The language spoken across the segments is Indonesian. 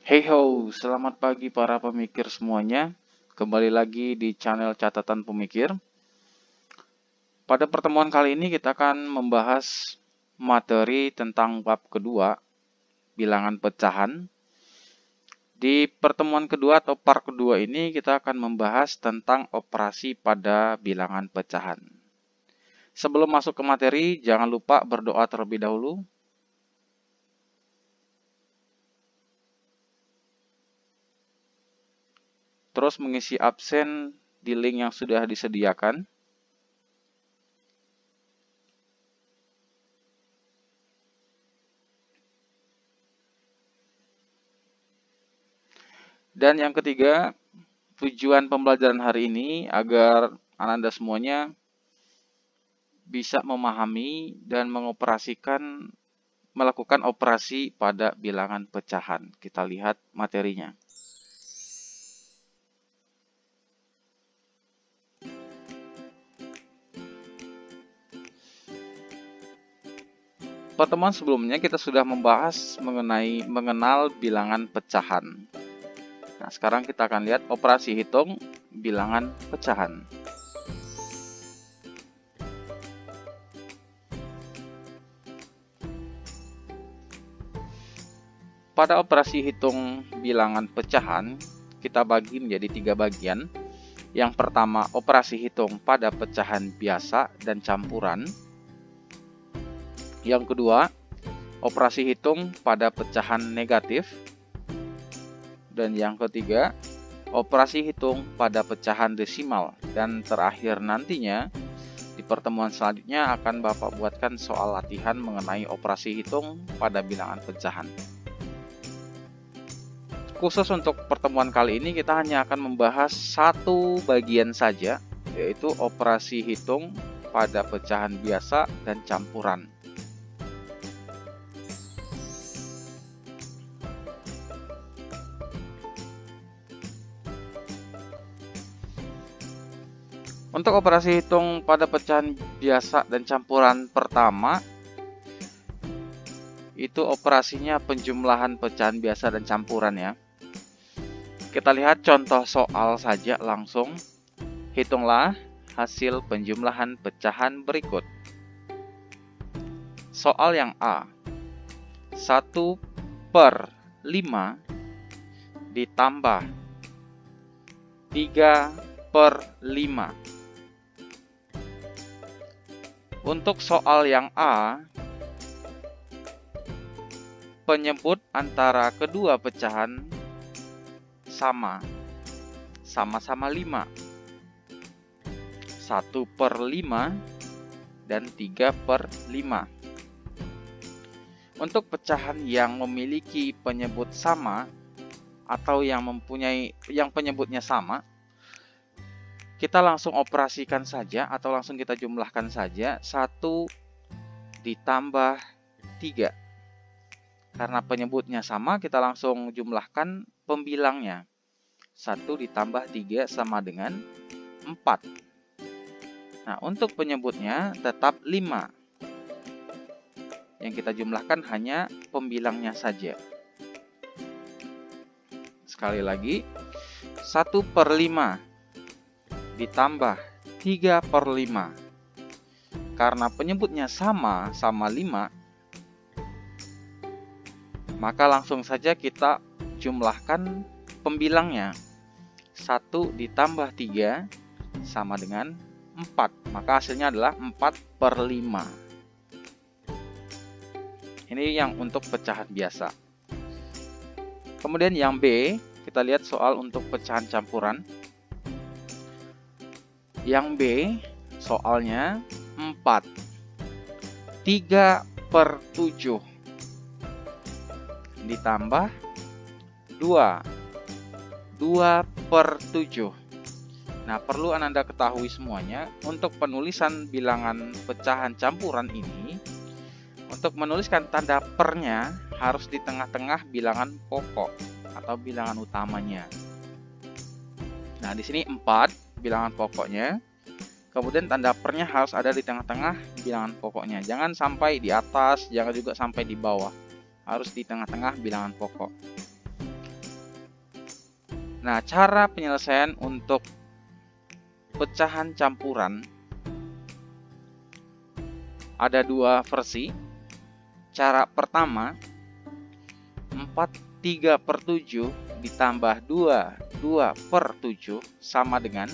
Hey ho, selamat pagi para pemikir semuanya. Kembali lagi di channel Catatan Pemikir. Pada pertemuan kali ini kita akan membahas materi tentang bab kedua, bilangan pecahan. Di pertemuan kedua atau part kedua ini kita akan membahas tentang operasi pada bilangan pecahan. Sebelum masuk ke materi, jangan lupa berdoa terlebih dahulu. Terus mengisi absen di link yang sudah disediakan. Dan yang ketiga, tujuan pembelajaran hari ini agar Anda semuanya bisa memahami dan melakukan operasi pada bilangan pecahan. Kita lihat materinya. Pertemuan sebelumnya kita sudah membahas mengenal bilangan pecahan. Nah, sekarang kita akan lihat operasi hitung bilangan pecahan. Pada operasi hitung bilangan pecahan, kita bagi menjadi 3 bagian. Yang pertama, operasi hitung pada pecahan biasa dan campuran. Yang kedua, operasi hitung pada pecahan negatif. Dan yang ketiga, operasi hitung pada pecahan desimal. Dan terakhir nantinya, di pertemuan selanjutnya akan Bapak buatkan soal latihan mengenai operasi hitung pada bilangan pecahan. Khusus untuk pertemuan kali ini kita hanya akan membahas satu bagian saja, yaitu operasi hitung pada pecahan biasa dan campuran. Untuk operasi hitung pada pecahan biasa dan campuran pertama, itu operasinya penjumlahan pecahan biasa dan campuran ya. Kita lihat contoh soal saja langsung. Hitunglah hasil penjumlahan pecahan berikut. Soal yang A. 1/5 ditambah 3/5. Untuk soal yang A, penyebut antara kedua pecahan sama-sama 5. 1/5 dan 3/5. Untuk pecahan yang memiliki penyebut sama atau yang penyebutnya sama, kita langsung operasikan saja atau langsung kita jumlahkan saja 1 ditambah 3. Karena penyebutnya sama, kita langsung jumlahkan pembilangnya. 1 ditambah 3 sama dengan 4. Nah, untuk penyebutnya tetap 5. Yang kita jumlahkan hanya pembilangnya saja. Sekali lagi, 1/5 ditambah 3/5. Karena penyebutnya sama 5, maka langsung saja kita jumlahkan pembilangnya. 1 ditambah 3 sama dengan 4. Maka hasilnya adalah 4/5. Ini yang untuk pecahan biasa. Kemudian yang B, kita lihat soal untuk pecahan campuran. Yang B, soalnya 4. 3/7 ditambah 2. 2/7. Nah, perlu Anda ketahui semuanya, untuk penulisan bilangan pecahan campuran ini, untuk menuliskan tanda pernya harus di tengah-tengah bilangan pokok atau bilangan utamanya. Nah, di sini 4 bilangan pokoknya. Kemudian tanda pernya harus ada di tengah-tengah bilangan pokoknya. Jangan sampai di atas, jangan juga sampai di bawah. Harus di tengah-tengah bilangan pokok. Nah, cara penyelesaian untuk pecahan campuran ada dua versi. Cara pertama, 4/3/7 ditambah 2/2/7 sama dengan,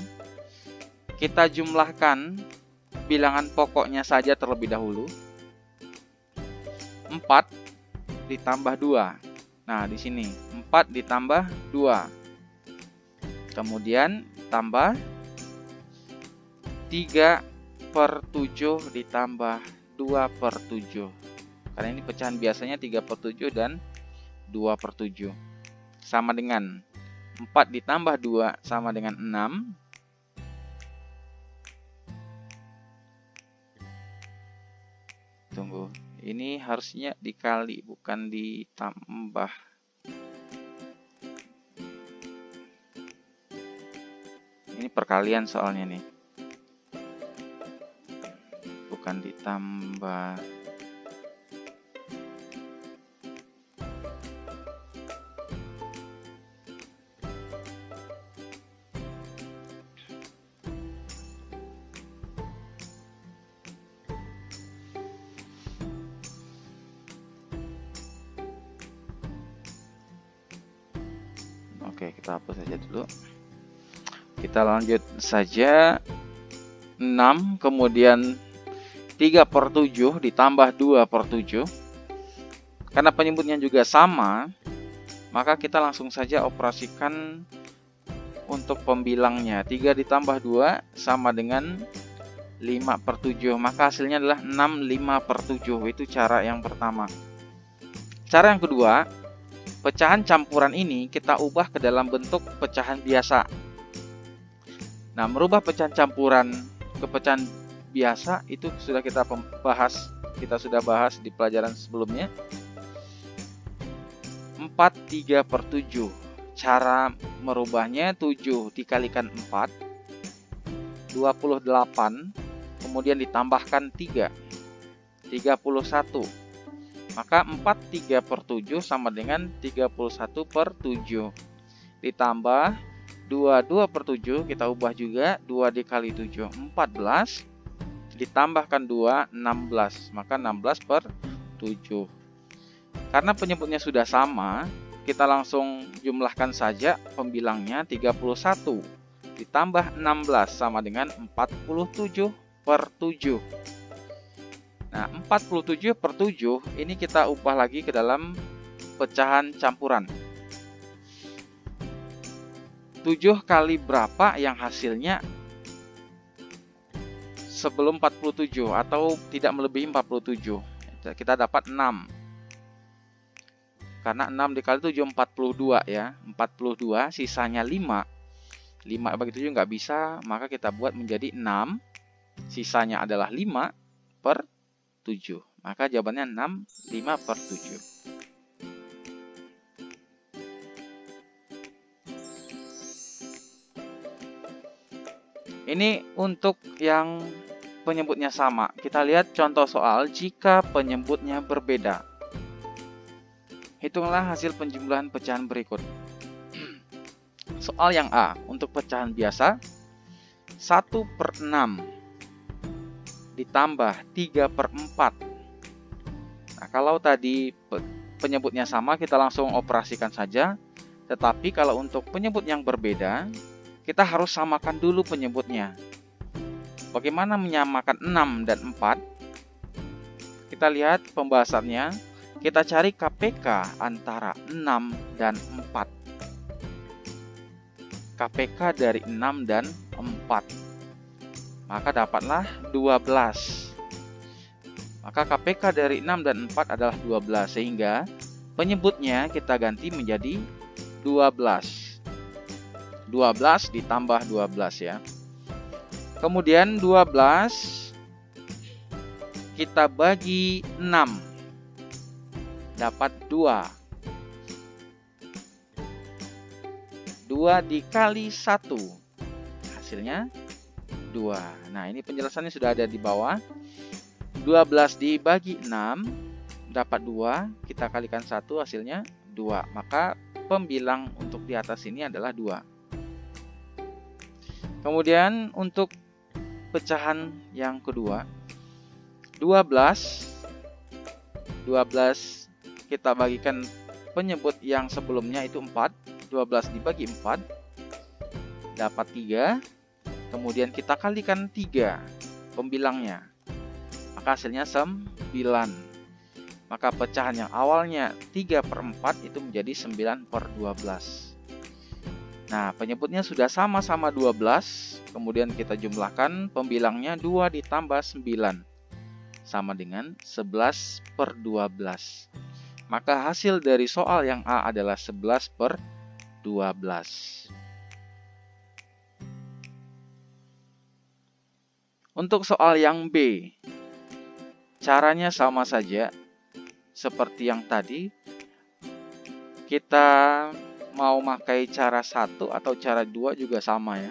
kita jumlahkan bilangan pokoknya saja terlebih dahulu. 4 ditambah 2. Nah, di sini 4 ditambah 2. Kemudian tambah 3/7 ditambah 2/7. Karena ini pecahan biasanya 3/7 dan 2/7. Sama dengan 4 ditambah 2 sama dengan 6. Tunggu, ini harusnya dikali bukan ditambah. Ini perkalian soalnya nih, bukan ditambah. Oke, kita hapus saja dulu. Kita lanjut saja. 6 kemudian 3/7 ditambah 2/7. Karena penyebutnya juga sama, maka kita langsung saja operasikan untuk pembilangnya. 3 ditambah 2 sama dengan 5/7. Maka hasilnya adalah 6/5/7. Itu cara yang pertama. Cara yang kedua, pecahan campuran ini kita ubah ke dalam bentuk pecahan biasa. Nah, merubah pecahan campuran ke pecahan biasa itu sudah kita sudah bahas di pelajaran sebelumnya. 4/3/7. Cara merubahnya 7 dikalikan 4, 28, kemudian ditambahkan 3, 31. Maka 4/3/7 sama dengan 31/7. Ditambah 22/7, kita ubah juga, 2 dikali 7, 14. Ditambahkan 2, 16. Maka 16/7. Karena penyebutnya sudah sama, kita langsung jumlahkan saja pembilangnya. 31 ditambah 16 sama dengan 47/7. Nah, 47/7 ini kita ubah lagi ke dalam pecahan campuran. 7 kali berapa yang hasilnya sebelum 47 atau tidak melebihi 47. Kita dapat 6. Karena 6 dikali 7 42 ya. 42 sisanya 5. 5 bagi 7 nggak bisa, maka kita buat menjadi 6. Sisanya adalah 5/7. Maka jawabannya 6/5/7. Ini untuk yang penyebutnya sama. Kita lihat contoh soal jika penyebutnya berbeda. Hitunglah hasil penjumlahan pecahan berikut. Soal yang A, untuk pecahan biasa 1/6 ditambah 3/4. Nah, kalau tadi penyebutnya sama, kita langsung operasikan saja. Tetapi kalau untuk penyebut yang berbeda, kita harus samakan dulu penyebutnya. Bagaimana menyamakan 6 dan 4? Kita lihat pembahasannya. Kita cari KPK antara 6 dan 4. KPK dari 6 dan 4. Maka dapatlah 12. Maka KPK dari 6 dan 4 adalah 12. Sehingga penyebutnya kita ganti menjadi 12. 12 ditambah 12 ya. Kemudian 12 kita bagi 6. Dapat 2. 2 dikali 1. Hasilnya 2. Nah, ini penjelasannya sudah ada di bawah. 12 dibagi 6 dapat 2, kita kalikan 1 hasilnya 2. Maka pembilang untuk di atas ini adalah 2. Kemudian untuk pecahan yang kedua, 12 kita bagikan penyebut yang sebelumnya itu 4. 12 dibagi 4 dapat 3. Kemudian kita kalikan 3 pembilangnya, maka hasilnya 9. Maka pecahan yang awalnya 3/4 itu menjadi 9/12. Nah, penyebutnya sudah sama-sama 12. Kemudian kita jumlahkan pembilangnya 2 ditambah 9 sama dengan 11/12. Maka hasil dari soal yang A adalah 11/12. Untuk soal yang B, caranya sama saja seperti yang tadi. Kita mau pakai cara 1 atau cara 2 juga sama ya.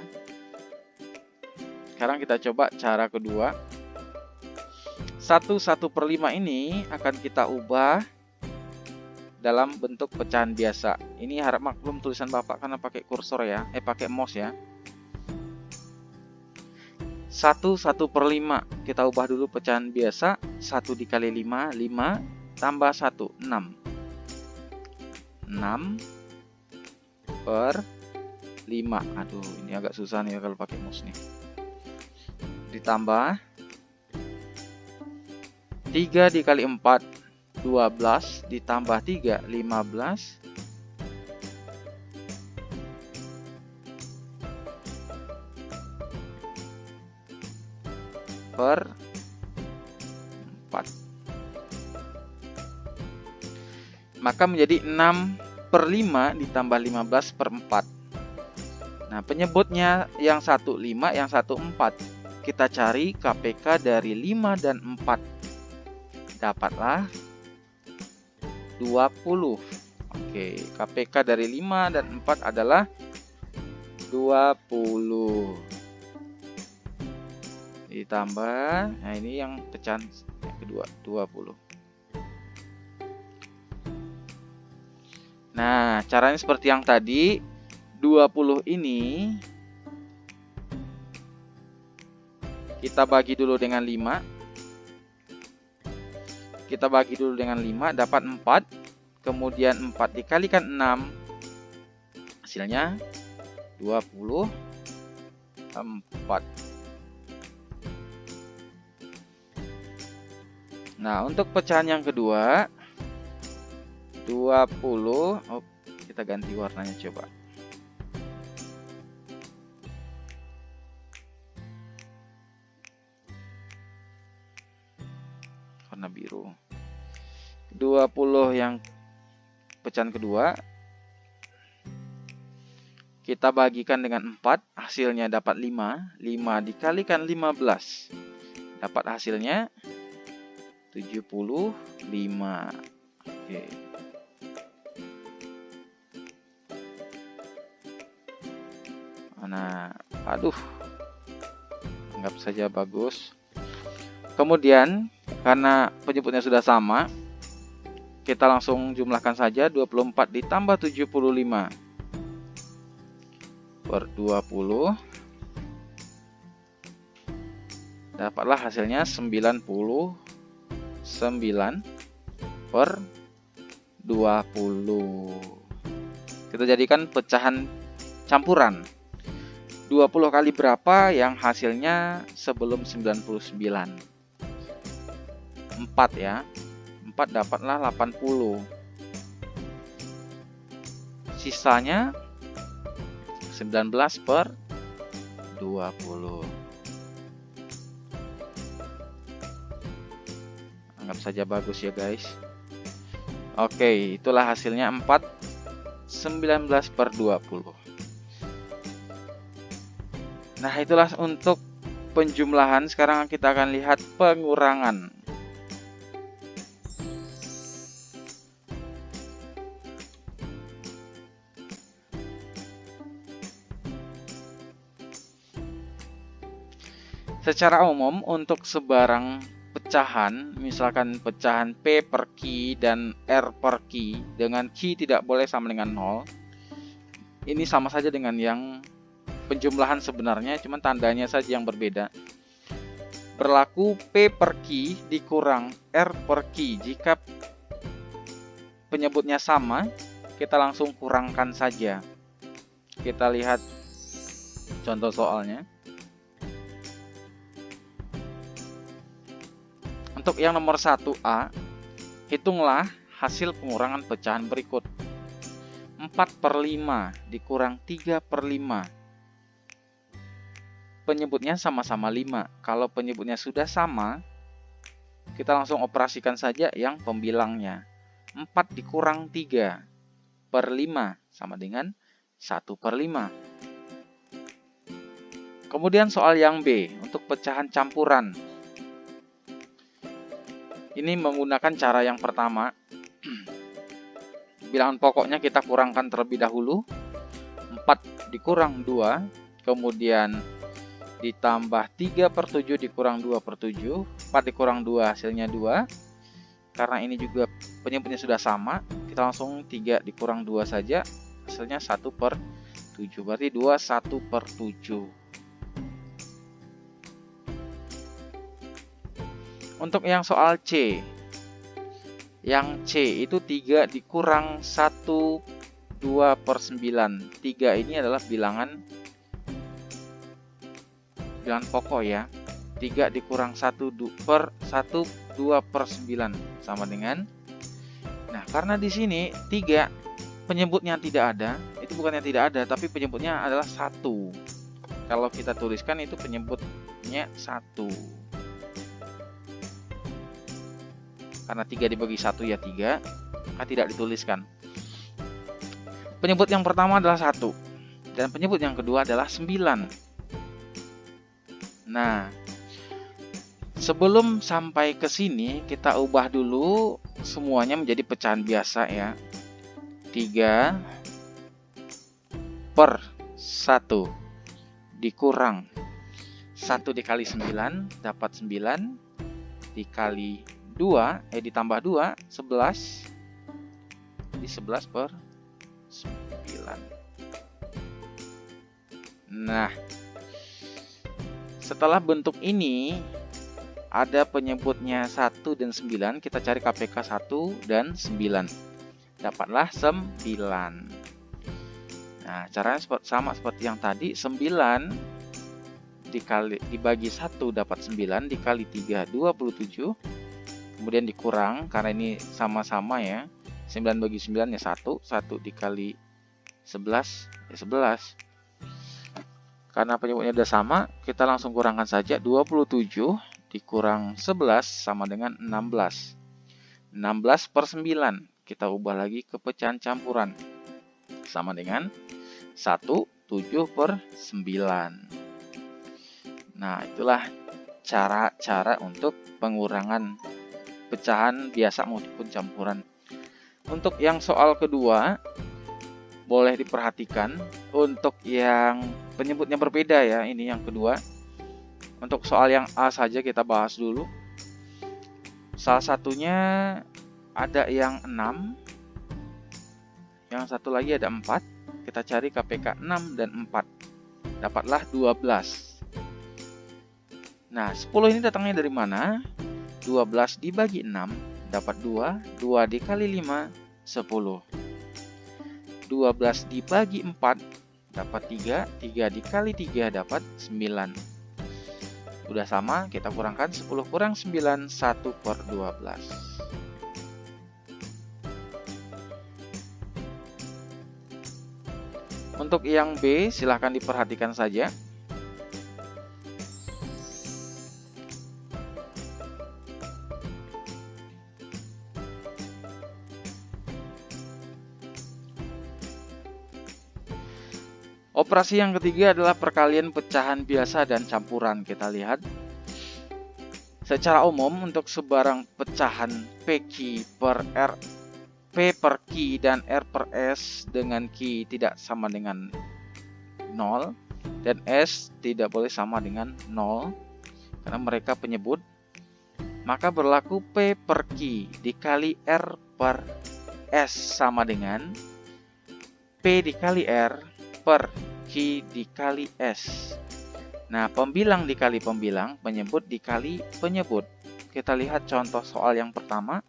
Sekarang kita coba cara kedua. 1/1/5 ini akan kita ubah dalam bentuk pecahan biasa. Ini harap maklum tulisan Bapak karena pakai kursor ya, pakai mouse ya. 1/1/5 kita ubah dulu pecahan biasa. 1 dikali 5, 5 tambah 1, 6. 6/5. Aduh, ini agak susah nih kalau pakai mouse nih. Ditambah 3 dikali 4, 12 ditambah 3, 15. Per 4. Maka menjadi 6/5 ditambah 15/4. Nah, penyebutnya yang 1 5, yang 1 4. Kita cari KPK dari 5 dan 4. Dapatlah 20. Oke, KPK dari 5 dan 4 adalah 20. Ditambah, nah ini yang pecahan yang kedua, 20. Nah, caranya seperti yang tadi. 20 ini kita bagi dulu dengan 5. Kita bagi dulu dengan 5 dapat 4. Kemudian 4 dikalikan 6. Hasilnya 24. Nah, untuk pecahan yang kedua 20. Oh, kita ganti warnanya coba. Warna biru. 20 yang pecahan kedua kita bagikan dengan 4, hasilnya dapat 5. 5 dikalikan 15 dapat hasilnya 75. Oke. Nah, aduh, anggap saja bagus. Kemudian karena penyebutnya sudah sama, kita langsung jumlahkan saja. 24 ditambah 75 per 20. Dapatlah hasilnya 99 per 20. Kita jadikan pecahan campuran. 20 kali berapa yang hasilnya sebelum 99? 4 ya. 4 dapatlah 80. Sisanya 19 per 20. Anggap saja bagus ya guys. Oke, itulah hasilnya 4 19 per 20. Nah, itulah untuk penjumlahan. Sekarang kita akan lihat pengurangan. Secara umum untuk sebarang pecahan, misalkan pecahan P per Q dan R per Q dengan Q tidak boleh sama dengan 0. Ini sama saja dengan yang penjumlahan sebenarnya, cuman tandanya saja yang berbeda. Berlaku P per Q dikurang R per Q. Jika penyebutnya sama, kita langsung kurangkan saja. Kita lihat contoh soalnya. Untuk yang nomor 1A, hitunglah hasil pengurangan pecahan berikut. 4/5 dikurang 3/5. Penyebutnya sama-sama 5. Kalau penyebutnya sudah sama, kita langsung operasikan saja yang pembilangnya. 4 dikurang 3/5 sama dengan 1/5. Kemudian soal yang B, untuk pecahan campuran. Ini menggunakan cara yang pertama. Bilangan pokoknya kita kurangkan terlebih dahulu. 4 dikurang 2, kemudian ditambah 3/7 dikurang 2/7. 4 dikurang 2 hasilnya 2. Karena ini juga penyebutnya sudah sama, kita langsung 3 dikurang 2 saja, hasilnya 1/7. Berarti 2 1/7. Untuk yang soal C, yang C itu 3 dikurang 1 2/9. 3 ini adalah bilangan pokok ya. 3 dikurang 1 2/9 sama dengan. Nah, karena di sini 3 penyebutnya tidak ada, itu bukannya tidak ada, tapi penyebutnya adalah 1. Kalau kita tuliskan itu penyebutnya 1. Karena 3 dibagi 1 ya 3, maka tidak dituliskan. Penyebut yang pertama adalah 1, dan penyebut yang kedua adalah 9. Nah, sebelum sampai ke sini, kita ubah dulu semuanya menjadi pecahan biasa ya. 3/1 dikurang 1 dikali 9 dapat 9, dikali 2 ditambah 2 11, jadi 11/9. Nah, setelah bentuk ini ada penyebutnya 1 dan 9, kita cari KPK 1 dan 9. Dapatlah 9. Nah, caranya sama seperti yang tadi. 9 dibagi 1 dapat 9, dikali 3 27. Kemudian dikurang, karena ini sama-sama ya. 9 bagi 9 ya 1. 1 dikali 11 ya 11. Karena penyebutnya sudah sama, kita langsung kurangkan saja. 27 dikurang 11 sama dengan 16. 16/9. Kita ubah lagi ke pecahan campuran. Sama dengan 1 7/9. Nah, itulah cara-cara untuk pengurangan pecahan biasa maupun campuran. Untuk yang soal kedua, boleh diperhatikan untuk yang penyebutnya berbeda ya. Ini yang kedua. Untuk soal yang A saja kita bahas dulu. Salah satunya ada yang 6, yang satu lagi ada 4. Kita cari KPK 6 dan 4. Dapatlah 12. Nah, 10 ini datangnya dari mana? 12 dibagi 6 dapat 2, 2 dikali 5 10. 12 dibagi 4 dapat 3, 3 dikali 3 dapat 9. Udah sama, kita kurangkan 10 kurang 9, 1/12. Untuk yang B, silahkan diperhatikan saja. Operasi yang ketiga adalah perkalian pecahan biasa dan campuran. Kita lihat. Secara umum untuk sebarang pecahan PQ per R, P per Q dan R per S dengan Q tidak sama dengan 0 dan S tidak boleh sama dengan 0 karena mereka penyebut. maka berlaku P per Q dikali R per S sama dengan P dikali R per Q dikali S. Nah, pembilang dikali pembilang, penyebut dikali penyebut. Kita lihat contoh soal yang pertama.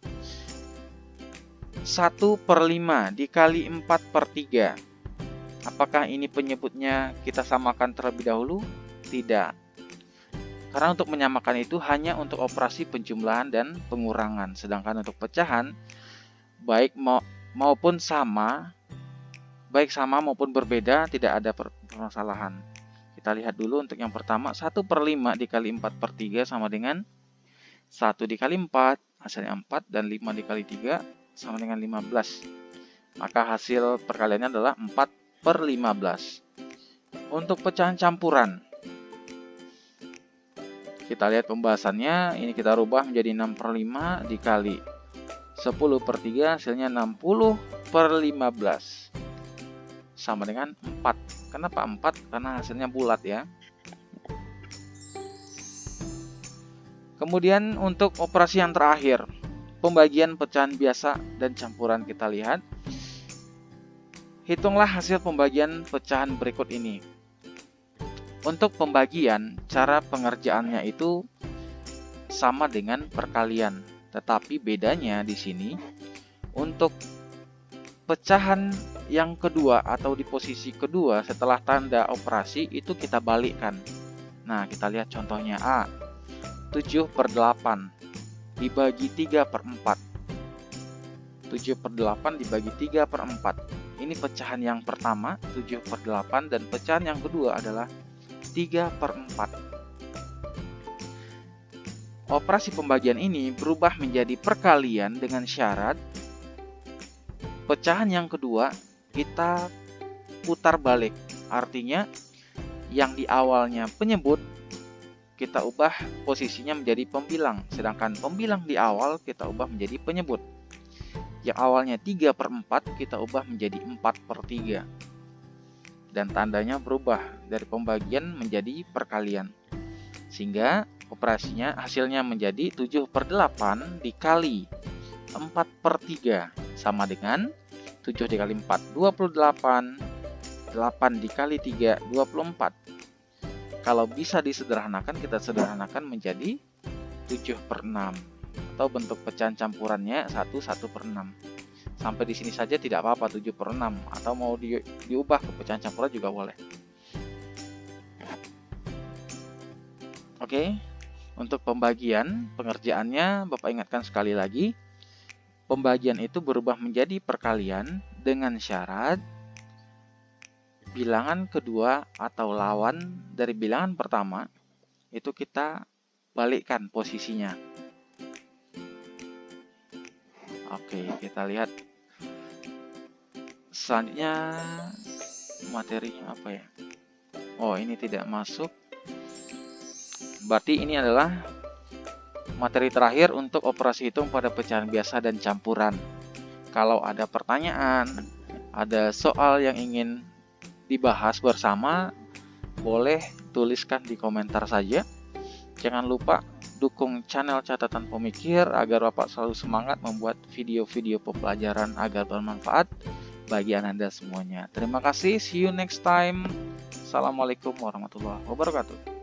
1/5 dikali 4/3. Apakah ini penyebutnya kita samakan terlebih dahulu? Tidak. Karena untuk menyamakan itu hanya untuk operasi penjumlahan dan pengurangan. Sedangkan untuk pecahan, baik sama maupun berbeda, tidak ada permasalahan. Kita lihat dulu untuk yang pertama, 1/5 dikali 4/3 sama dengan 1 dikali 4, hasilnya 4, dan 5 dikali 3 sama dengan 15. Maka hasil perkaliannya adalah 4/15. Untuk pecahan campuran, kita lihat pembahasannya, ini kita rubah menjadi 6/5 dikali 10/3, hasilnya 60/15. Sama dengan 4. Kenapa 4? Karena hasilnya bulat ya. Kemudian untuk operasi yang terakhir, pembagian pecahan biasa dan campuran, kita lihat. Hitunglah hasil pembagian pecahan berikut ini. Untuk pembagian, cara pengerjaannya itu sama dengan perkalian, tetapi bedanya di sini untuk pecahan yang kedua atau di posisi kedua setelah tanda operasi itu kita balikkan. Nah, kita lihat contohnya A. 7/8 dibagi 3/4. 7/8 dibagi 3/4. Ini pecahan yang pertama 7/8 dan pecahan yang kedua adalah 3/4. Operasi pembagian ini berubah menjadi perkalian dengan syarat pecahan yang kedua kita putar balik. Artinya yang di awalnya penyebut kita ubah posisinya menjadi pembilang, sedangkan pembilang di awal kita ubah menjadi penyebut. Yang awalnya 3/4 kita ubah menjadi 4/3. Dan tandanya berubah dari pembagian menjadi perkalian. Sehingga operasinya hasilnya menjadi 7/8 dikali 4/3 sama dengan 7 dikali 4 28, 8 dikali 3 24. Kalau bisa disederhanakan, kita sederhanakan menjadi 7/6 atau bentuk pecahan campurannya 1/6. Sampai di sini saja tidak apa-apa, 7/6, atau mau diubah ke pecahan campuran juga boleh. Oke, untuk pembagian pengerjaannya Bapak ingatkan sekali lagi. Pembagian itu berubah menjadi perkalian dengan syarat bilangan kedua atau lawan dari bilangan pertama itu kita balikkan posisinya. Oke, kita lihat selanjutnya materinya apa ya. Oh, ini tidak masuk. Berarti ini adalah materi terakhir untuk operasi hitung pada pecahan biasa dan campuran. Kalau ada pertanyaan, ada soal yang ingin dibahas bersama, boleh tuliskan di komentar saja. Jangan lupa dukung channel Catatan Pemikir agar Bapak selalu semangat membuat video-video pembelajaran agar bermanfaat bagi Anda semuanya. Terima kasih, see you next time. Assalamualaikum warahmatullahi wabarakatuh.